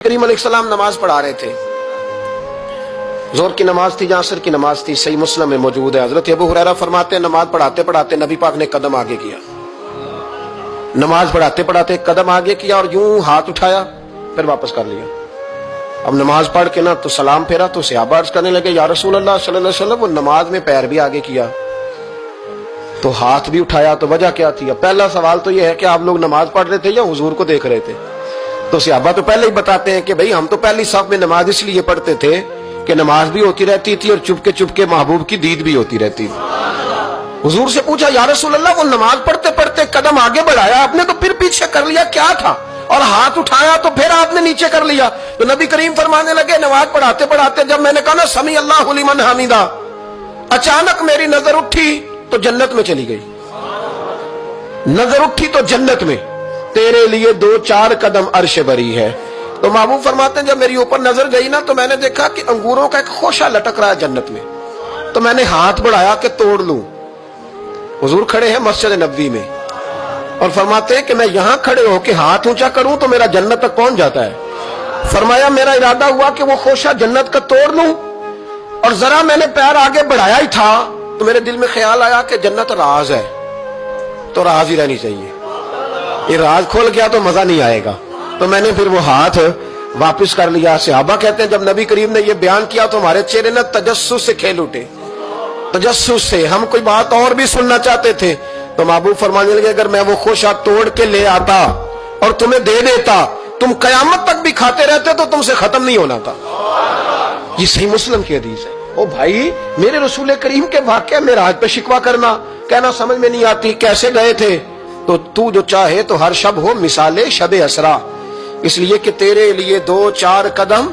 کریم علیہ السلام نماز پڑھا رہے تھے، ظہر کی نماز تھی، عصر کی نماز تھی، صحیح مسلم میں موجود ہے۔ حضرت ابو ہریرہ فرماتے ہیں نماز پڑھاتے پڑھاتے نبی پاک نے قدم آگے کیا، نماز پڑھاتے پڑھاتے قدم آگے کیا اور یوں ہاتھ اٹھایا پھر واپس کر لیا۔ اب نماز پڑھ کے نا تو سلام پھیرا تو صحابہ عرض کرنے لگے یا رسول اللہ صلی اللہ علیہ وسلم وہ نماز میں پیر بھی آگے کیا تو ہاتھ بھی اٹھایا، تو وجہ کیا تھی؟ پہلا سوال تو یہ ہے کہ آپ لوگ نماز پڑھ رہے تھے یا حضور کو دیکھ رہے تھے؟ تو صحابہ تو پہلے ہی بتاتے ہیں کہ بھئی ہم تو پہلی صف میں نماز اس لیے پڑھتے تھے کہ نماز بھی ہوتی رہتی تھی اور چپ کے محبوب کی دید بھی ہوتی رہتی تھی۔ حضور سے پوچھا یا رسول اللہ وہ نماز پڑھتے پڑھتے قدم آگے بڑھایا آپ نے تو پھر پیچھے کر لیا، کیا تھا؟ اور ہاتھ اٹھایا تو پھر آپ نے نیچے کر لیا۔ تو نبی کریم فرمانے لگے نماز پڑھاتے پڑھاتے جب میں نے کہا نا سمیع اللہ لمن حمیدہ، اچانک میری نظر اٹھی تو جنت میں چلی گئی، نظر اٹھی تو جنت میں، تیرے لیے 2-4 قدم عرش بری ہے۔ تو محبوب فرماتے ہیں جب میری اوپر نظر گئی نا تو میں نے دیکھا کہ انگوروں کا ایک خوشہ لٹک رہا ہے جنت میں، تو میں نے ہاتھ بڑھایا کہ توڑ لوں۔ حضور کھڑے ہیں مسجد نبوی میں اور فرماتے ہیں کہ میں یہاں کھڑے ہو کے ہاتھ اونچا کروں تو میرا جنت تک پہنچ جاتا ہے۔ فرمایا میرا ارادہ ہوا کہ وہ خوشہ جنت کا توڑ لوں اور ذرا میں نے پیر آگے بڑھایا ہی تھا تو میرے دل میں خیال آیا کہ جنت راز ہے تو راز ہی رہنی چاہیے، یہ راز کھول گیا تو مزہ نہیں آئے گا، تو میں نے پھر وہ ہاتھ واپس کر لیا۔ صحابہ کہتے ہیں جب نبی کریم نے یہ بیان کیا تو ہمارے چہرے نے تجسس سے کھیل اٹھے، تجسس سے ہم کوئی بات اور بھی سننا چاہتے تھے۔ تو محبوب فرمانے لگے اگر میں وہ خوشہ توڑ کے لے آتا اور تمہیں دے دیتا تم قیامت تک بھی کھاتے رہتے تو تم سے ختم نہیں ہونا تھا۔ یہ صحیح مسلم کی حدیث ہے۔ او بھائی میرے رسول کریم کے واقعہ معراج پہ شکوہ کرنا، کہنا سمجھ میں نہیں آتی کیسے گئے تھے، تو جو چاہے تو ہر شب ہو مثال شب اسرا، اس لیے کہ تیرے لیے 2-4 قدم